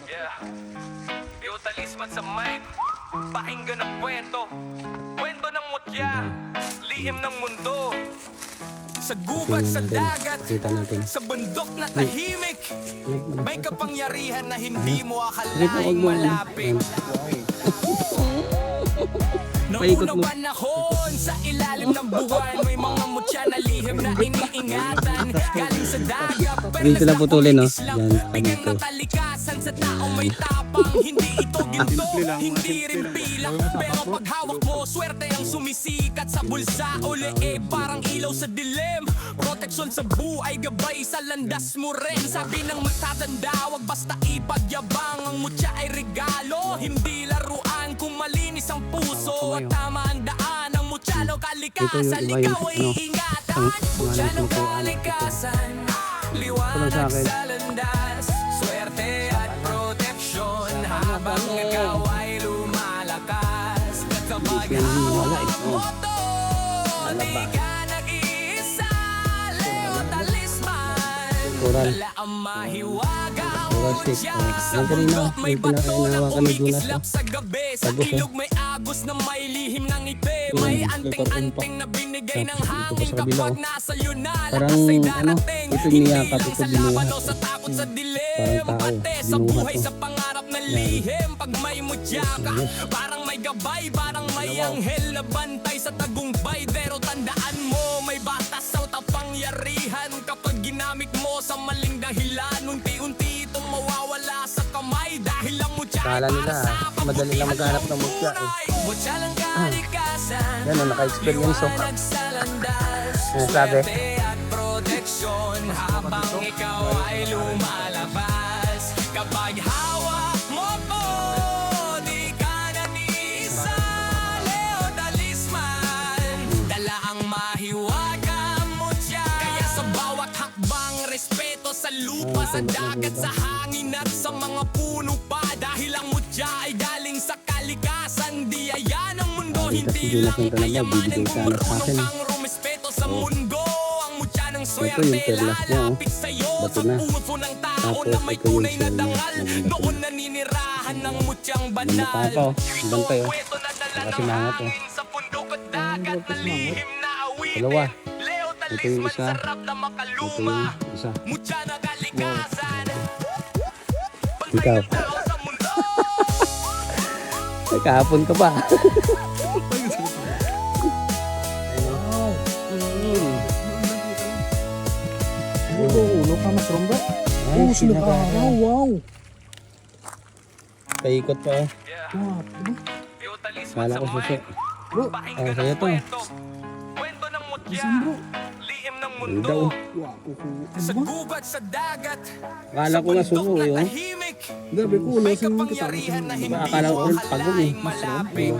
Yeah. Piutalismat sa mic. Pakinggan ang kwento. Kwento ng mutya. Lihim ng mundo. Sa gubat, sa dagat, sa bundok na tahimik, may kapangyarihan na hindi mo akalaing malapit. Noong unang panahon, sa ilalim ng buwan, may mga mutya na lihim na iniingatan. Galing sa dagat, Dito lang putulin, no? lang. Bigyan ng kalikasan sa taong may tapang. Hindi ito ginto, hindi rin bilang. Pero pag hawak mo, swerte ang sumisikat sa bulsa. O leeg, parang ilaw sa dilim. Proteksyon sa buhay, gabay sa landas mo rin. Sabi ng magtatanda, wag basta ipagyabang. Ang mutya ay regalo, hindi laruan. Kung malinis ang puso at tama ang daan, ang mutya lo kalikasan, ikaw ay iingatan. Mutya lo kalikasan, liwanag sa landas, swerte at proteksyon habang ikaw ay lumalakas. Kapag hawak mo to, di ka nag-iisa. Leo Talisman, dala ang mahiwaga. Yung kanina, may pinakainawa kami Jonas. Sa gabi, sa ilog may agos na may lihim ng ipe. May anting-anting na binigay ng hangin kapag nasa iyo na Parang lakas ay ano, darating. ito Hindi niyakap, lang ito sa laban binuhat. o sa takot sa dilim. Parang tao, Pati sa binuhat buhay, to. sa pangarap na lihim. Pag may mutya ka, parang may gabay, parang may anghel na bantay sa tagumpay. Pero tandaan mo, may batas sa tapangyarihan. Kapag ginamit mo sa maling dahilan, unti-unti itong mawawala sa kamay. Dahil ang mutya ay Akala nila, para sa madali lang maghanap ng mutya, eh. Mutya lang kalikasan, Yan, naka-experience, oh. liwanag sa landas, Ano sabi? swerte at proteksyon habang ikaw ay lumalabas. Kapag hawak mo po, di ka nag-iisa. Leo Talisman, dala ang mahiwaga mutya. Kaya sa bawat hakbang, respeto sa lupa, sa dagat, sa hangin at sa mga puno pa. Dahil ang mutya ay galing sa kalikasan, di ayan ang mundo. Hindi lang kayamanan kung marunong kang rumispeto sa mundo. Ang mutya ng swerte lalapit sa'yo sa puso ng tao na may tunay na dangal. Doon naninirahan ng mutyang banal. Bantay, oh. Kwento na dala ng Nakasimangot, oh. hangin sa bundok at dagat na lihim na awitin. Dalawa. Leo Ito yung Talisman, isa. sarap na Ito makaluma. yung isa. Mutya na kalikasan. Pag Ikaw. may tao sa mundo, Ay, kahapon ka pa. Ulo ka mas romba. Ay, sinaka. Wow. Paikot pa, oh. Leo Talisman Kala sa ko suso. mic. Pakinggan sa'yo ang to. kwento. Kwento ng mutya, lihim ng Ay, daw. mundo. Sa gubat, sa dagat, Akala ko nga suso, eh, oh. tahimik, Gabi ko ulo may sa mga kapangyarihan na hindi Akala ko mo ulit pagod, eh. akalaing malapit.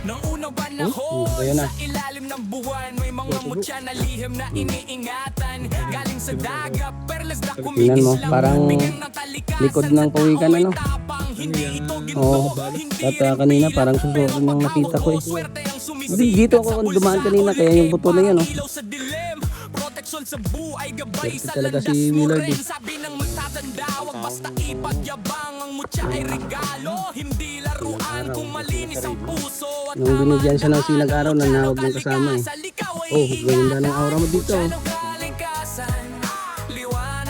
Nang unang panahon, ayun na. sa ilalim ng buwan, may mga mutya na lihim na iniingatan. Galing sa dagat, perlas na Tingnan mo, kumikislap. parang Bigyan ng kalikasan likod sa ng pawikan, taong may ano? tapang. Hindi ito ginto, Oo. hindi At rin kanina bilang. parang suso Pero rin ang pag nakita ko, eh. hawak mo, swerte ang sumisikat Hindi, dito ako sa bulsa. dumaan kanina, kaya yung buto na yan, oh. Ilaw sa dilim, proteksyon sa buhay, gabay Swerte sa talaga landas si mo Willard, rin. eh. Sabi ng magtatanda, wag basta ipagyabang. Ang mutya ay regalo, hindi laruan. Kung malinis ang puso at Nung binigyan siya ng sinag araw, nanawag ng kasama, eh. Oh, ganda ng aura mo dito, oh.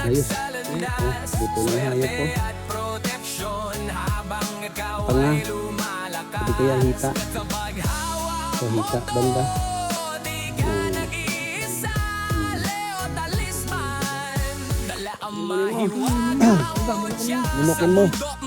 Ayos. Oh, buto na yung hayop, oh. Panga. Hindi kaya hita. So, hita, banda. Lumukin mo.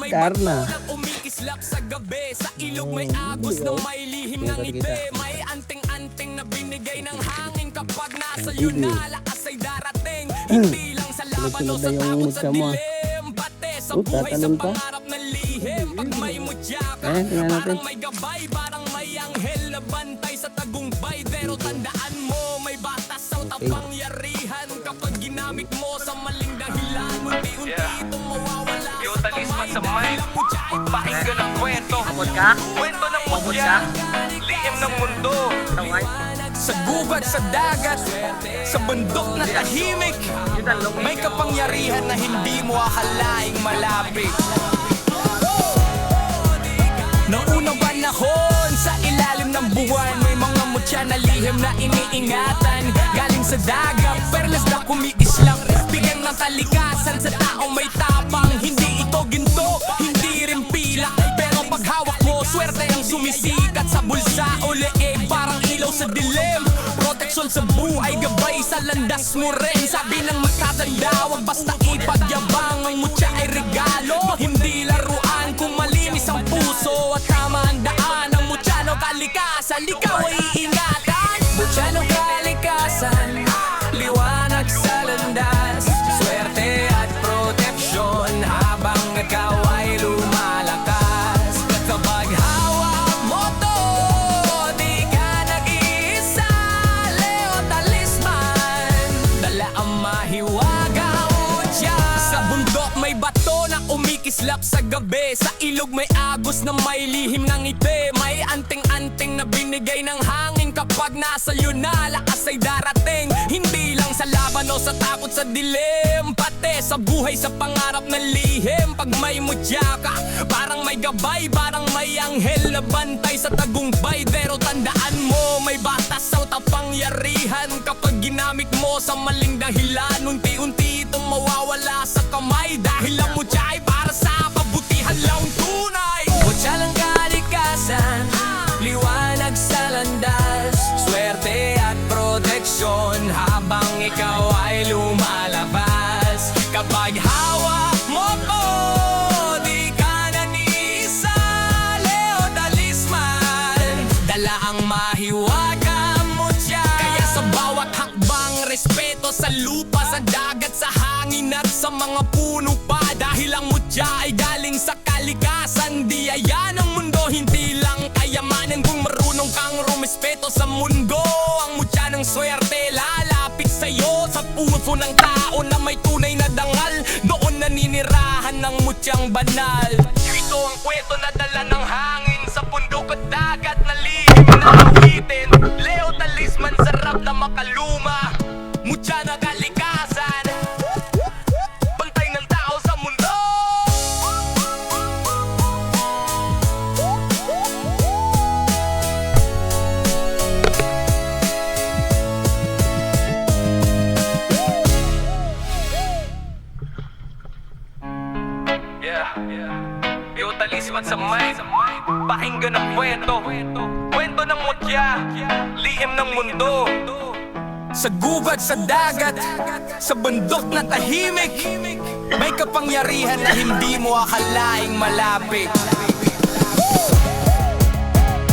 Karna. Umikislap sa gabi, sa ilog may agos na may lihim ng ipe. May anting-anting na binigay ng hangin kapag nasa iyo na lakas ay darating. Hindi lang sa laban o sa takot sa dilim, pati sa buhay, sa pangarap na lihim. Pag may mutya ka, tingnan natin. parang may gabay, parang may anghel na bantay sa tagumpay. Pero tandaan mo, may batas sa tapangyarihan. Kapag ginamit mo sa maling dahilan, unti-unti itong mawawala sa kamay. Dahil ang mutya ay pakinggan ang kwento. Kwento ng mutya, lihim ng mundo. Sa gubat, sa dagat, sa bundok na tahimik, may kapangyarihan na hindi mo akalaing malapit. Noong unang panahon, sa ilalim ng buwan, may mga mutya na lihim na iniingatan. Galing sa dagat, perlas na kumiislap, bigyan ng kalikasan sa taong may tapang. Hindi ito ginto, hindi rin pilak, pero pag hawak mo, swerte ang sumisikat sa bulsa o leeg, parang ilaw sa dilim. Proteksyon sa buhay, gabay sa landas mo rin. Sabi ng magtatanda, wag basta ipagyabang. Ang mutya ay regalo, hindi laruan. Kung malinis ang puso at tama ang daan, ang mutya no kalikasan, ikaw ay iingatan. Mutya no kalikasan, liwanag sa landas, swerte at proteksyon habang ikaw ay lumalakas. Kapag hawak mo to, di ka nag-iisa. Leo Talisman, dala ang mahiwaga mutya. Sa bundok may bato na umikislap sa gabi, sa ilog may agos na may lihim ng ngiti. May anting-anting na binigay ng hangin. Kapag nasa iyo na, lakas ay darating. Hindi lang sa laban o sa takot sa dilim, pati sa buhay, sa pangarap na lihim. Pag may mutya ka, parang may gabay, parang may anghel na bantay sa tagumpay. Pero tandaan mo, may batas sa kapangyarihan. Kapag ginamit mo sa maling dahilan, unti-unti itong mawawala sa kamay. Dahil ang mutya ay para sa pabutihan lang tunay. Mutya lang kalikasan, liwanag sa landas, swerte at proteksyon habang ikaw ay lumalabas. Kapag hawak mo ko, di ka naniisa. Leo Talisman, dala ang mahiwaga mutya. Kaya sa bawat hakbang, respeto sa lupa, sa dagat, sa hangin at sa mga puno pa. Dahil ang mutya ay galing sa kalikasan, biyaya ng mundo, hindi lang kayamanan. Kung marunong kang rumespeto sa mundo, ang mutya ng swerte lalapit sa'yo. Sa puso ng tao na may tunay na dangal, doon naninirahan ng mutyang banal. Ito ang kwento na dala ng hangin, sa bundok at dagat na lihim na awitin. Leo Talisman, sarap na makaluma, mutya na kalikasan, bantay ng tao sa mundo. Leo Talisman sa mic, pakinggan ang kwento, kwento ng mutya, lihim ng mundo. Sa gubat, sa dagat, sa bundok na tahimik, may kapangyarihan na hindi mo akalaing malapit.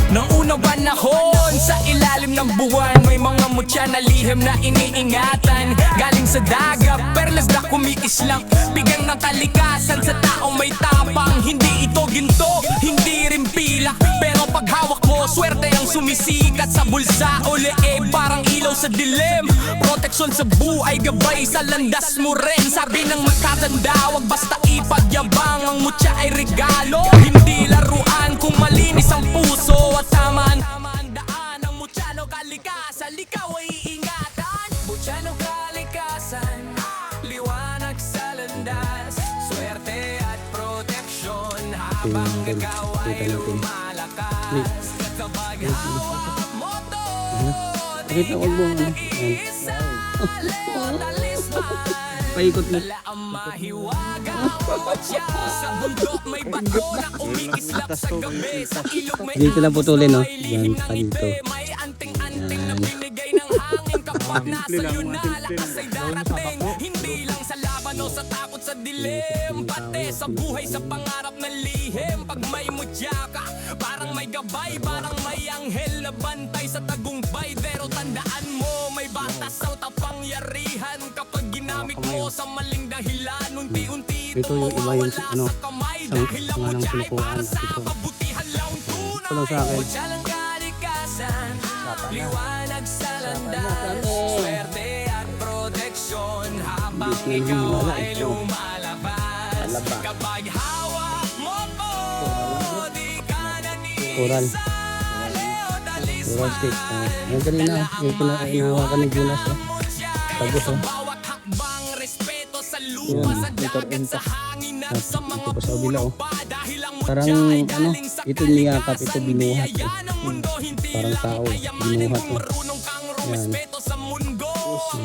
Noong unang panahon, sa ilalim ng buwan, may mga mutya na lihim na iniingatan. Galing sa dagat, perlas na kumikislap, bigyan ng kalikasan sa taong may tapang. Hindi ito ginto, hindi rin pilak, pero pag hawak mo, swerte ang sumisikat sa bulsa o leeg, parang ilaw sa dilim. Proteksyon sa buhay, gabay sa landas mo rin. Sabi ng magtatanda, wag basta ipagyabang. Ang mutya ay regalo, hindi laruan. Kung malinis ang puso at tamaan daan, ang mutya no kalikasan, ikaw ay iingatan. Mutya no kalikasan, liwanag sa landas, swerte at proteksyon habang ikaw ay lumalakas. Kapag hawak mo to, di ka nag-iisa. Leo Talisman, Paikot mo. dala ang mahiwaga mutya. Sa bundok may bato na umikislap sa gabi, sa ilog may Dito lang putulin, no? may Yan, lihim ng pa dito. ngiti. May anting-anting na binigay ng hangin. Kapag nasa iyo na, lakas ay darating. Hindi lang sa laban o sa takot sa dilim, pati sa buhay, sa pangarap na lihim. Pag may mutya ka, parang may gabay, parang may anghel na bantay sa tagumpay. Pero tandaan mo, may batas sa kapangyarihan. Kapag ginamit mo sa maling dahilan, unti-unti Ito yung iba yung mawawala ano, sa kamay. sa Dahil ang mga nang mutya ay kinukuhaan para at sa ito. kabutihan lang Ito lang sa tunay. akin. Mutya lang kalikasan, liwanag sa landas, swerte at proteksyon habang ikaw ay lumalabas. Kapag hawak mo ko, di ka Oral. naniisa. Leo Talisman, Coral stick. Yung kanina, yung inahawakan ni Jonas. Tagos oh. Bawat hakbang, respeto sa lupa, sa dagat, sa hangin at sa mga Ito pa sa kabila oh. dahil ang Parang mutya ay ano, galing sa ito niyakap, ito binuhat. kalikasan ng mundo, hindi Parang tao, kayamanin binuhat kung oh. marunong kang rumispeto sa mundo.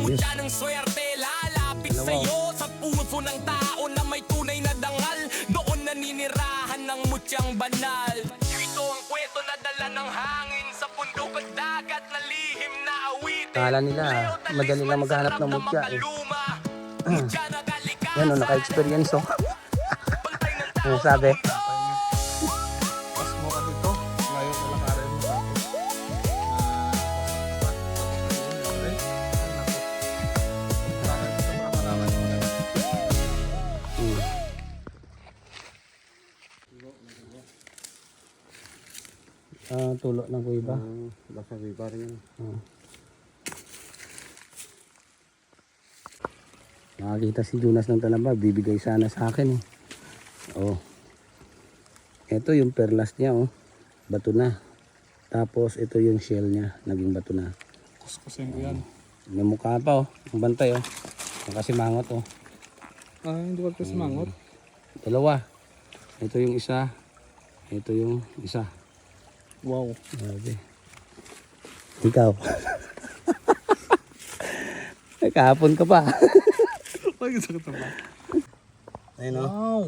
Mutya ng swerte, lalapit sa'yo sa puso ng tao na may tunay na dangal. Doon naninirahan ng mutyang banal. Ito ang kwento na dala ng hangin sa bundok at dagat na lihim na awitin. Kala nila, madali lang maghanap ng mutya eh. Yan oh, naka-experience oh. Ano sabi? Pas mo ka dito. Layo na lang rin mo tapos. Tulo ng kuiba. Baka iba rin. Nakakita si Jonas ng talaba, bibigay sana sa akin eh. Oh. Ito yung perlas niya oh. Bato na. Tapos ito yung shell niya, naging bato na. Kuskusin ko yan. May mukha pa oh, ang bantay oh. Nakasimangot oh. Hindi ba kasi mangot? Dalawa. Ito yung isa. Ito yung isa. Wow. Grabe. Ikaw. Kahapon ka pa. Ay, sakit na ba? Ayun oh. Wow.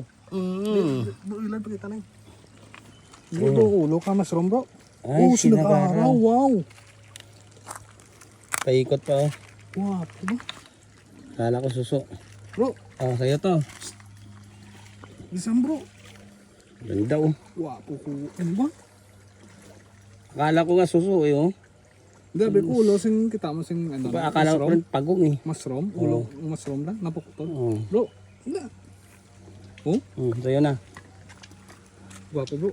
Ilan pa kita na yun? Ulo ka mushroom bro. Ay, sinag-araw. Wow. Paikot pa oh. Wow. Diba? Kala ko suso. Bro, Oh, sa'yo to. isang bro. Ganda oh. Wow, ano ba? Akala ko nga suso eh oh. Hindi, abi ko ulo sing kita mo sing ano. Diba, akala ko rin pagong eh. Mushroom? Ulo, mushroom lang, napukutol. Oh. Bro, hindi. Oh, Sa'yo na. gwapo bro.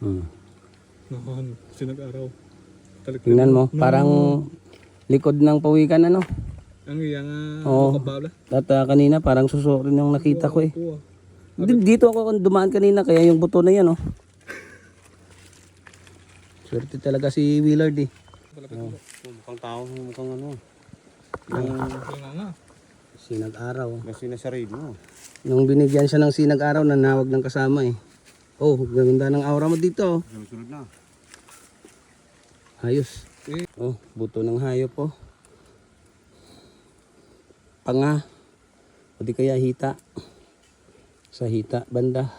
Hmm. Nahan, sinag-araw. Tingnan mo, parang likod ng pawikan ano. Ang iyang Oo. kababla. At kanina parang suso rin yung nakita ko eh. Kuha. Dito ako dumaan kanina kaya yung buto na yan oh. Swerte talaga si Willard eh. Mukhang tao, mukhang ano. Nga. Sinag-araw. Kasi nasa raid mo. Nung binigyan siya ng sinag-araw, nanawag ng kasama eh. Oh, ganda ng aura mo dito. Sunod na. Ayos. Oh, buto ng hayop oh. Panga. O di kaya hita. Sa hita, banda.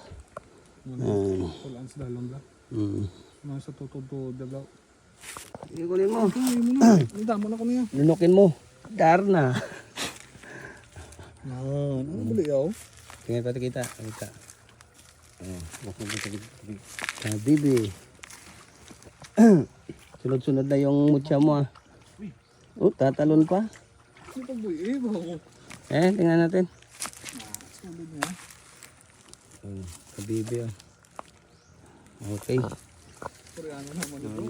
Walaan sa dalong bla. Nasa tutudo daw. Ikunin mo. Ay mo na. Ang damo na ko niya. Lunukin mo. Darna. Ano bali yaw? Tingnan tayo kita. Kita. Bibi. Sunod-sunod na yung mutya mo ah. Oh, tatalon pa. Ito boy, ba ako? Tingnan natin. Sunod niya. Kabibi oh. Okay. Koreano naman ito.